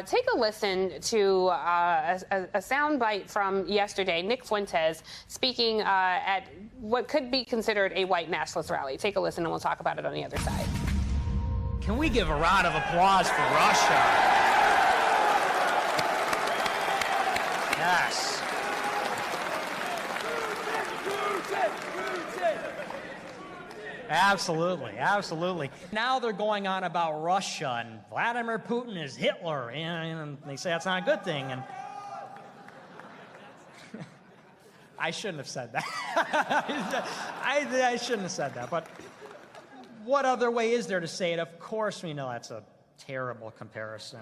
Take a listen to a soundbite from yesterday. Nick Fuentes speaking at what could be considered a white nationalist rally. Take a listen and we'll talk about it on the other side. Can we give a round of applause for Russia? Yes. Absolutely, absolutely. Now they're going on about Russia and Vladimir Putin is Hitler, and they say that's not a good thing. And I shouldn't have said that. I shouldn't have said that. But what other way is there to say it? Of course, we know that's a terrible comparison.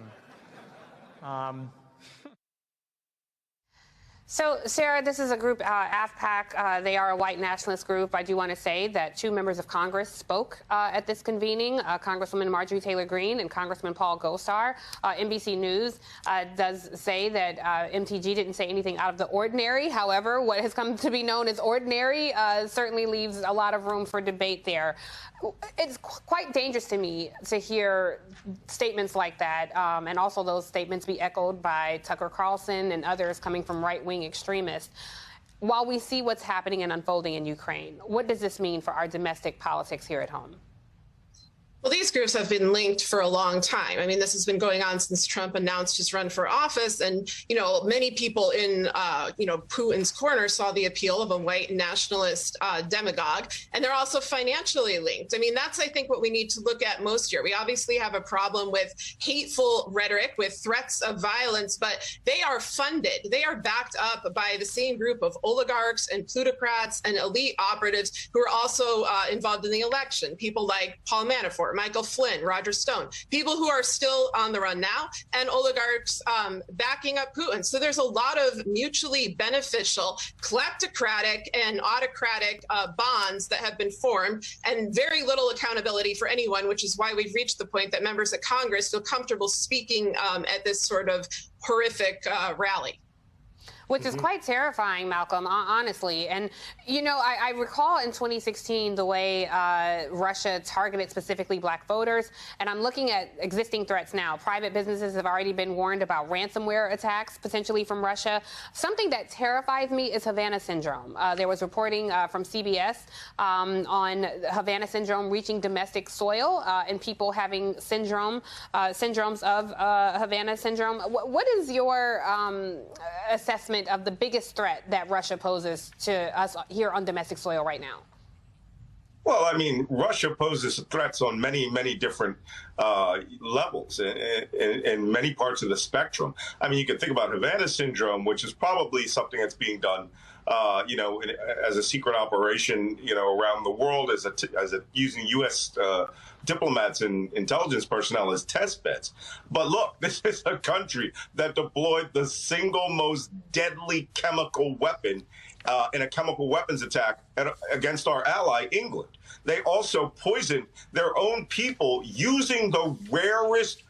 So, Sarah, this is a group, AFPAC. They are a white nationalist group. I do want to say that two members of Congress spoke at this convening, Congresswoman Marjorie Taylor Greene and Congressman Paul Gosar. NBC News does say that MTG didn't say anything out of the ordinary. However, what has come to be known as ordinary certainly leaves a lot of room for debate there. It's quite dangerous to me to hear statements like that, and also those statements be echoed by Tucker Carlson and others coming from right-wing extremists. While we see what's happening and unfolding in Ukraine, what does this mean for our domestic politics here at home? Well, these groups have been linked for a long time. I mean, this has been going on since Trump announced his run for office. And, many people in, Putin's corner saw the appeal of a white nationalist demagogue. And they're also financially linked. I mean, that's, I think, what we need to look at most here. We obviously have a problem with hateful rhetoric, with threats of violence, but they are funded. They are backed up by the same group of oligarchs and plutocrats and elite operatives who are also involved in the election. People like Paul Manafort, Michael Flynn, Roger Stone, people who are still on the run now, and oligarchs backing up Putin. So there's a lot of mutually beneficial, kleptocratic and autocratic bonds that have been formed, and very little accountability for anyone, which is why we've reached the point that members of Congress feel comfortable speaking at this sort of horrific rally. Which is quite terrifying, Malcolm, honestly. And, I recall in 2016 the way Russia targeted specifically black voters. And I'm looking at existing threats now. Private businesses have already been warned about ransomware attacks, potentially from Russia. Something that terrifies me is Havana syndrome. There was reporting from CBS on Havana syndrome reaching domestic soil and people having syndromes of Havana syndrome. What is your assessment of the biggest threat that Russia poses to us here on domestic soil right now? Well, I mean, Russia poses threats on many, many different levels in many parts of the spectrum. I mean, you can think about Havana syndrome, which is probably something that's being done, as a secret operation, around the world, using U.S. Diplomats and intelligence personnel as test beds. But look, this is a country that deployed the single most deadly chemical weapon in a chemical weapons attack against our ally, England. They also poisoned their own people using the rarest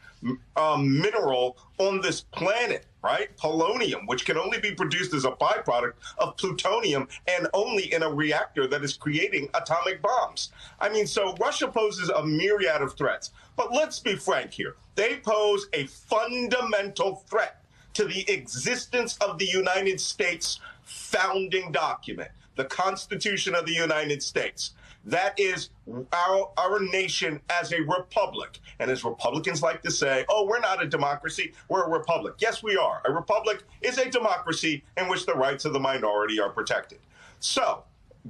mineral on this planet, right? Polonium, which can only be produced as a byproduct of plutonium and only in a reactor that is creating atomic bombs. I mean, so Russia poses a myriad of threats. But let's be frank here. They pose a fundamental threat to the existence of the United States founding document, the Constitution of the United States. That is our nation as a republic. And as Republicans like to say, oh, we're not a democracy, we're a republic. Yes, we are. A republic is a democracy in which the rights of the minority are protected. So,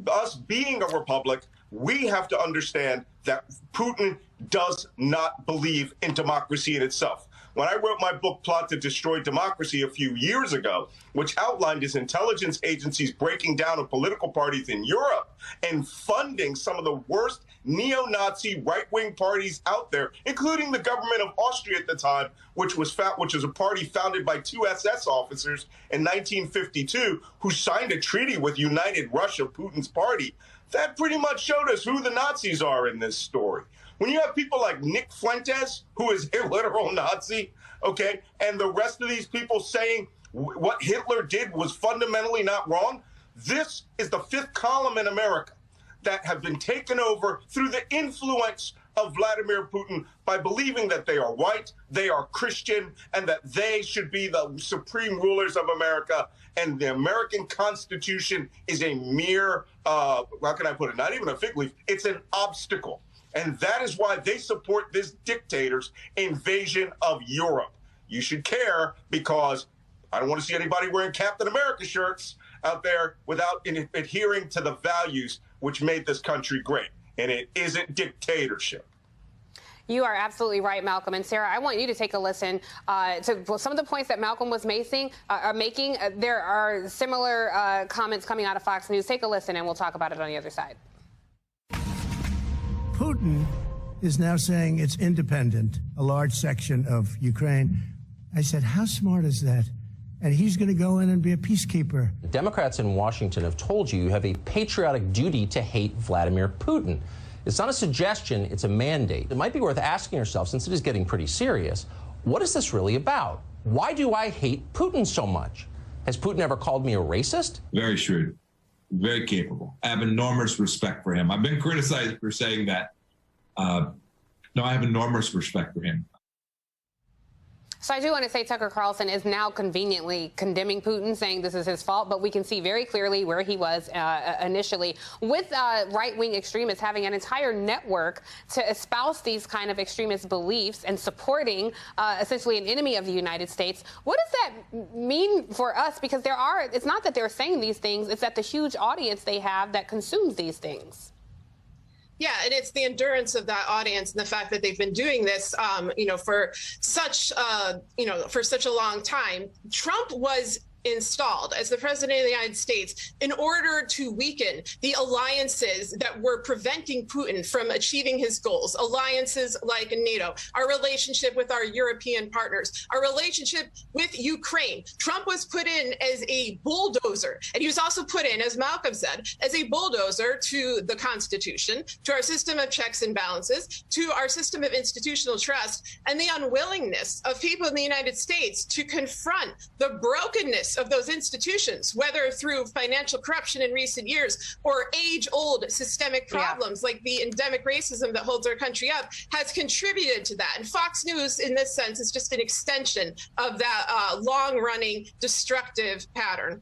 us being a republic, we have to understand that Putin does not believe in democracy in itself. When I wrote my book, Plot to Destroy Democracy, a few years ago, which outlined his intelligence agencies breaking down of political parties in Europe and funding some of the worst neo-Nazi right-wing parties out there, including the government of Austria at the time, which was a party founded by two SS officers in 1952 who signed a treaty with United Russia, Putin's party. That pretty much showed us who the Nazis are in this story. When you have people like Nick Fuentes, who is a literal Nazi, okay, and the rest of these people saying what Hitler did was fundamentally not wrong, this is the fifth column in America that have been taken over through the influence of Vladimir Putin by believing that they are white, they are Christian, and that they should be the supreme rulers of America. And the American Constitution is a mere, how can I put it, not even a fig leaf, it's an obstacle. And that is why they support this dictator's invasion of Europe. You should care, because I don't want to see anybody wearing Captain America shirts out there without adhering to the values which made this country great. And it isn't dictatorship. You are absolutely right, Malcolm. And Sarah, I want you to take a listen to some of the points that Malcolm was making. There are similar comments coming out of Fox News. Take a listen, and we'll talk about it on the other side. Putin is now saying it's independent, a large section of Ukraine. I said, how smart is that? And he's going to go in and be a peacekeeper. Democrats in Washington have told you have a patriotic duty to hate Vladimir Putin. It's not a suggestion, it's a mandate. It might be worth asking yourself, since it is getting pretty serious, what is this really about? Why do I hate Putin so much? Has Putin ever called me a racist? Very shrewd, very capable. I have enormous respect for him. I've been criticized for saying that. No, I have enormous respect for him. So I do want to say Tucker Carlson is now conveniently condemning Putin, saying this is his fault, but we can see very clearly where he was initially, with right-wing extremists having an entire network to espouse these kind of extremist beliefs and supporting essentially an enemy of the United States. What does that mean for us? Because it's not that they're saying these things, it's that the huge audience they have that consumes these things. Yeah, and it's the endurance of that audience and the fact that they've been doing this, for such a long time. Trump was installed as the president of the United States in order to weaken the alliances that were preventing Putin from achieving his goals. Alliances like NATO, our relationship with our European partners, our relationship with Ukraine. Trump was put in as a bulldozer, and he was also put in, as Malcolm said, as a bulldozer to the Constitution, to our system of checks and balances, to our system of institutional trust, and the unwillingness of people in the United States to confront the brokenness of those institutions, whether through financial corruption in recent years or age-old systemic problems like the endemic racism that holds our country up, has contributed to that. And Fox News, in this sense, is just an extension of that long-running destructive pattern.